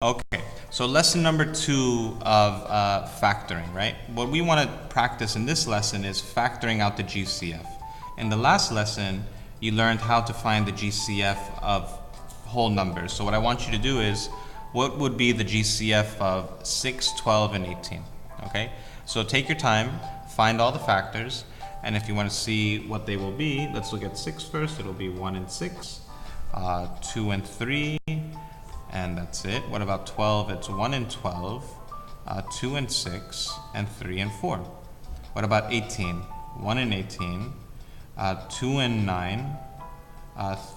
Okay, so lesson number 2 of factoring, right? What we want to practice in this lesson is factoring out the GCF. In the last lesson, you learned how to find the GCF of whole numbers. So what I want you to do is, what would be the GCF of 6, 12, and 18? Okay, so take your time, find all the factors, and if you want to see what they will be, let's look at 6 first. It'll be 1 and 6, 2 and 3, and that's it. What about 12? It's 1 and 12, 2 and 6, and 3 and 4. What about 18? 1 and 18, 2 and 9,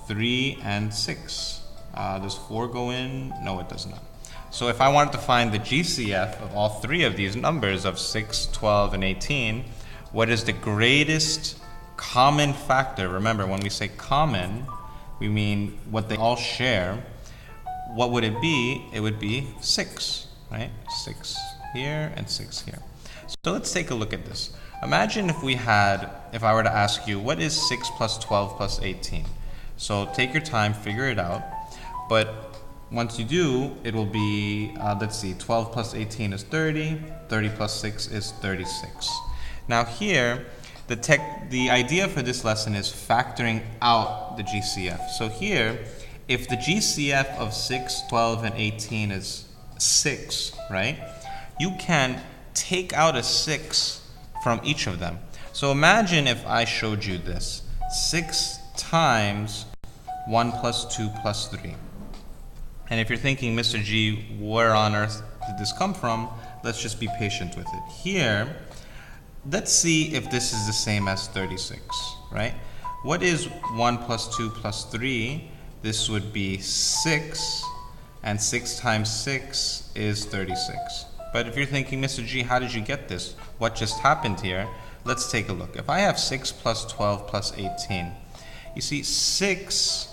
3 and 6. Does 4 go in? No, it does not. So if I wanted to find the GCF of all 3 of these numbers of 6, 12, and 18, what is the greatest common factor? Remember, when we say common, we mean what they all share. What would it be? It would be 6, right? 6 here and 6 here. So let's take a look at this. Imagine if I were to ask you, what is 6 plus 12 plus 18? So take your time, figure it out. But once you do, it will be, let's see, 12 plus 18 is 30, 30 plus 6 is 36. Now here, the idea for this lesson is factoring out the GCF. So here, if the GCF of 6, 12, and 18 is 6, right? You can take out a 6 from each of them. So imagine if I showed you this. 6 times 1 plus 2 plus 3. And if you're thinking, Mr. G, where on earth did this come from? Let's just be patient with it. Here, let's see if this is the same as 36, right? What is 1 plus 2 plus 3? This would be 6, and 6 times 6 is 36. But if you're thinking, Mr. G, how did you get this? What just happened here? Let's take a look. If I have 6 plus 12 plus 18, you see 6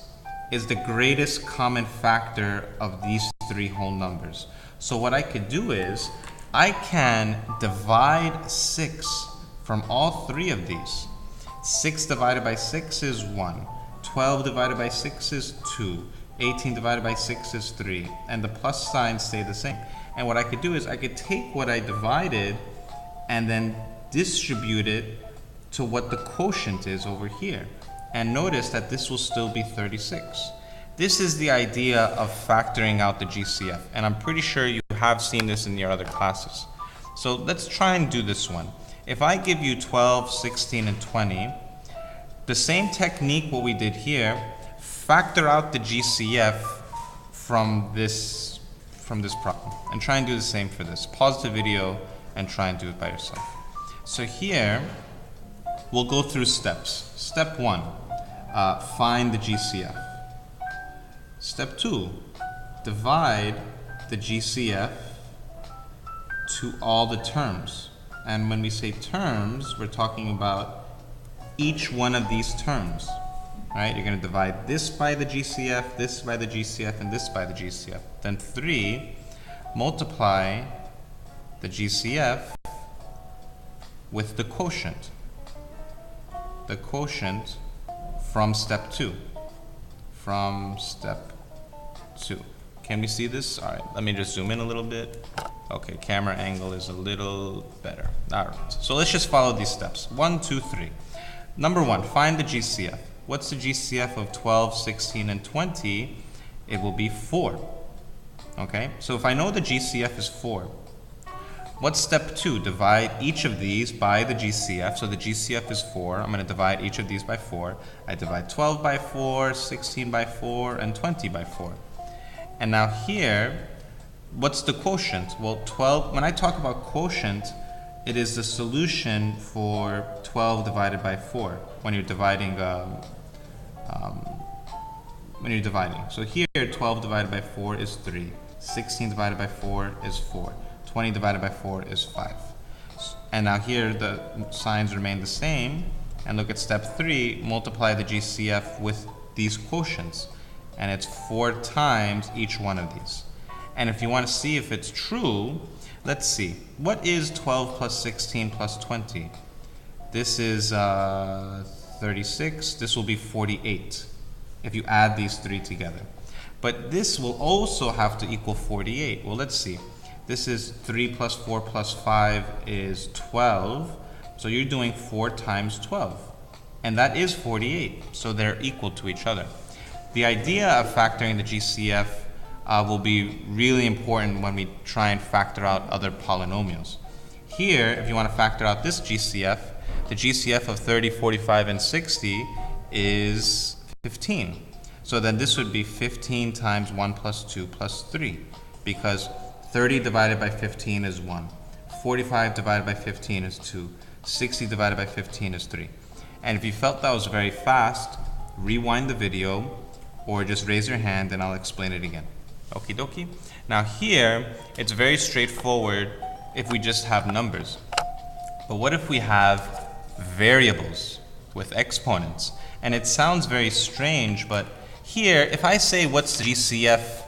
is the greatest common factor of these 3 whole numbers. So what I could do is, I can divide 6 from all 3 of these. 6 divided by 6 is 1. 12 divided by 6 is 2. 18 divided by 6 is 3. And the plus signs stay the same. And what I could do is, I could take what I divided and then distribute it to what the quotient is over here. And notice that this will still be 36. This is the idea of factoring out the GCF. And I'm pretty sure you have seen this in your other classes. So let's try and do this one. If I give you 12, 16, and 20, the same technique what we did here, factor out the GCF from this problem. And try and do the same for this. Pause the video and try and do it by yourself. So here, we'll go through steps. Step 1, find the GCF. Step 2, divide the GCF to all the terms. And when we say terms, we're talking about each one of these terms, right? You're going to divide this by the GCF, this by the GCF, and this by the GCF. Then 3, multiply the GCF with the quotient. The quotient from step 2. From step 2. Can we see this? All right, let me just zoom in a little bit. Okay, camera angle is a little better. All right, so let's just follow these steps. 1, 2, 3. Number 1, find the GCF. What's the GCF of 12, 16, and 20? It will be 4. Okay, so if I know the GCF is 4, what's step 2? Divide each of these by the GCF. So the GCF is 4. I'm going to divide each of these by 4. I divide 12 by 4, 16 by 4, and 20 by 4. And now here, what's the quotient? Well, 12, when I talk about quotient, it is the solution for 12 divided by 4 when you're dividing. So here, 12 divided by 4 is 3. 16 divided by 4 is 4. 20 divided by 4 is 5. And now here, the signs remain the same. And look at step 3, multiply the GCF with these quotients. And it's 4 times each one of these. And if you want to see if it's true, let's see. What is 12 plus 16 plus 20? This is 36. This will be 48 if you add these 3 together. But this will also have to equal 48. Well, let's see. This is 3 plus 4 plus 5 is 12. So you're doing 4 times 12. And that is 48. So they're equal to each other. The idea of factoring the GCF will be really important when we try and factor out other polynomials. Here, if you want to factor out this GCF, the GCF of 30, 45, and 60 is 15. So then this would be 15 times 1 plus 2 plus 3, because 30 divided by 15 is 1, 45 divided by 15 is 2, 60 divided by 15 is 3. And if you felt that was very fast, rewind the video or just raise your hand and I'll explain it again. Okie dokie. Now here, it's very straightforward if we just have numbers. But what if we have variables with exponents? And it sounds very strange, but here, if I say what's the GCF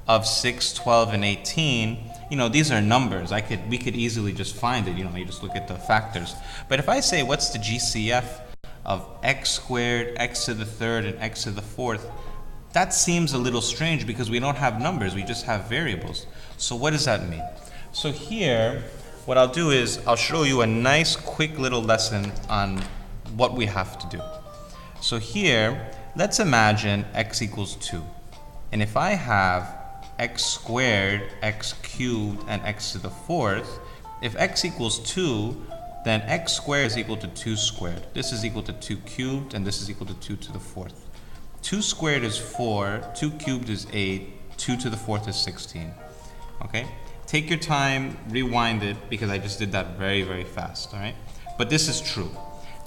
of 6, 12, and 18, these are numbers. We could easily just find it. You just look at the factors. But if I say what's the GCF of x squared, x to the third, and x to the fourth, that seems a little strange because we don't have numbers. We just have variables. So what does that mean? So here, what I'll do is I'll show you a nice quick little lesson on what we have to do. So here, let's imagine x equals 2. And if I have x squared, x cubed, and x to the fourth, if x equals 2, then x squared is equal to 2 squared. This is equal to 2 cubed, and this is equal to 2 to the fourth. 2 squared is 4, 2 cubed is 8, 2 to the fourth is 16. Okay? Take your time, rewind it, because I just did that very, very fast, all right? But this is true.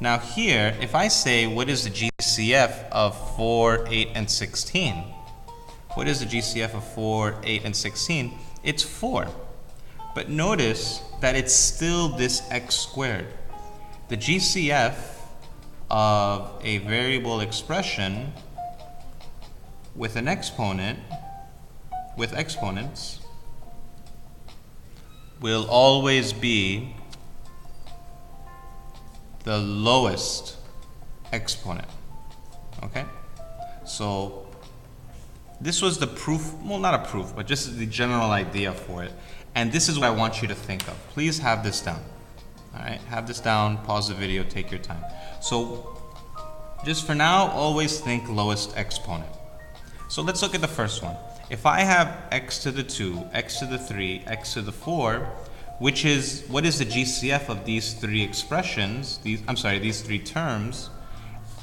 Now here, if I say what is the GCF of 4, 8, and 16? What is the GCF of 4, 8, and 16? It's 4. But notice that it's still this x squared. The GCF of a variable expression with an exponent, with exponents, will always be the lowest exponent. Okay? So this was the proof, well, not a proof, but just the general idea for it. And this is what I want you to think of. Please have this down. All right? Have this down, pause the video, take your time. So just for now, always think lowest exponent. So let's look at the first one. If I have x to the 2, x to the 3, x to the 4, what is the GCF of these three expressions, these three terms?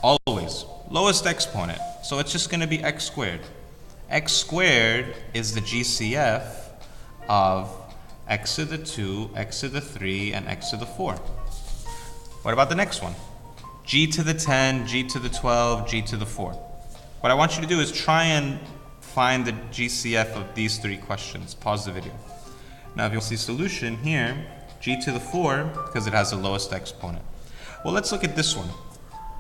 Always lowest exponent. So it's just going to be x squared. X squared is the GCF of x to the 2, x to the 3, and x to the 4. What about the next one? G to the 10, g to the 12, g to the 4. What I want you to do is try and find the GCF of these three questions. Pause the video. Now if you see solution here, g to the 4, because it has the lowest exponent. Well, let's look at this one.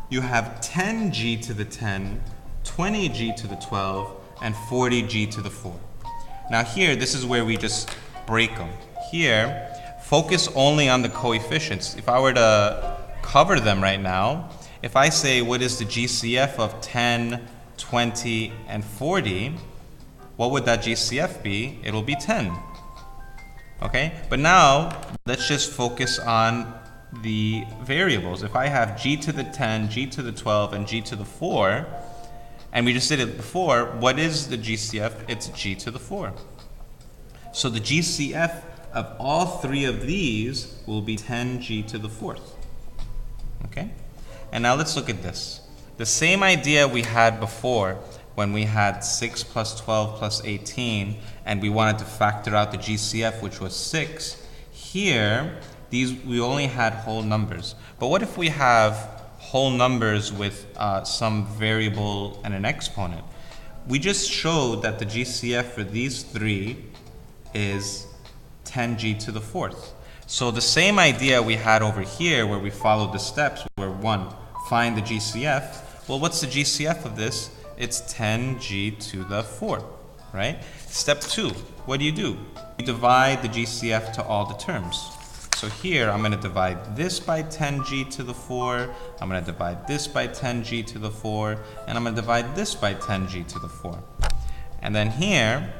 You have 10g to the 10, 20g to the 12, and 40g to the 4. Now here, this is where we just break them. Here, focus only on the coefficients. If I were to cover them right now, if I say what is the GCF of 10, 20, and 40, what would that GCF be? It'll be 10. Okay, but now let's just focus on the variables. If I have g to the 10, g to the 12, and g to the 4, and we just did it before, what is the GCF? It's g to the 4. So the GCF of all three of these will be 10g to the 4th. Okay? And now let's look at this. The same idea we had before when we had 6 plus 12 plus 18, and we wanted to factor out the GCF, which was 6. Here, we only had whole numbers. But what if we have whole numbers with some variable and an exponent? We just showed that the GCF for these three is 10g to the 4th. So the same idea we had over here where we followed the steps, where 1, find the GCF. Well, what's the GCF of this? It's 10g to the 4, right? Step 2, what do? You divide the GCF to all the terms. So here, I'm going to divide this by 10g to the 4, I'm going to divide this by 10g to the 4, and I'm going to divide this by 10g to the 4. And then here,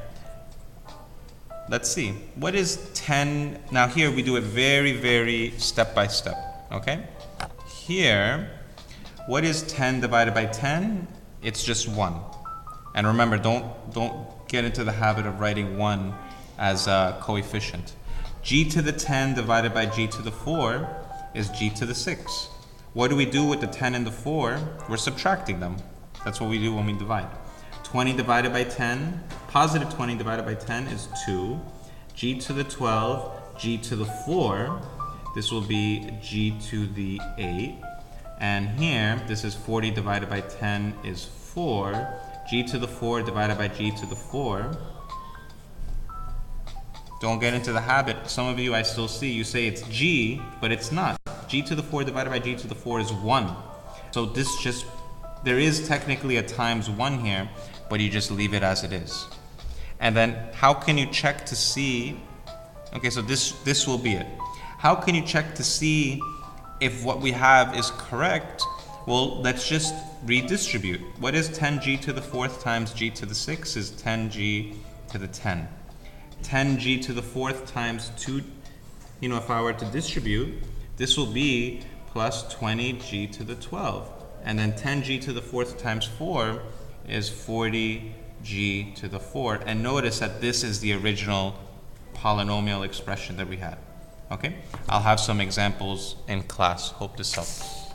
let's see, what is 10? Now here we do it very, very step by step, okay? Here, what is 10 divided by 10? It's just 1. And remember, don't get into the habit of writing 1 as a coefficient. G to the 10 divided by G to the 4 is G to the 6. What do we do with the 10 and the 4? We're subtracting them. That's what we do when we divide. 20 divided by 10, positive 20 divided by 10 is 2. G to the 12, G to the 4, this will be G to the 8. And here, this is 40 divided by 10 is 4. G to the 4 divided by G to the 4. Don't get into the habit. Some of you I still see, you say it's G, but it's not. G to the 4 divided by G to the 4 is 1. So this just, there is technically a times 1 here, but you just leave it as it is. And then how can you check to see, okay, so this will be it. How can you check to see if what we have is correct? Well, let's just redistribute. What is 10g to the 4th times g to the 6 is 10g to the 10. 10g to the 4th times 2, if I were to distribute, this will be plus 20g to the 12. And then 10g to the 4th times 4 is 40g to the 4. And notice that this is the original polynomial expression that we had. Okay? I'll have some examples in class. Hope this helps.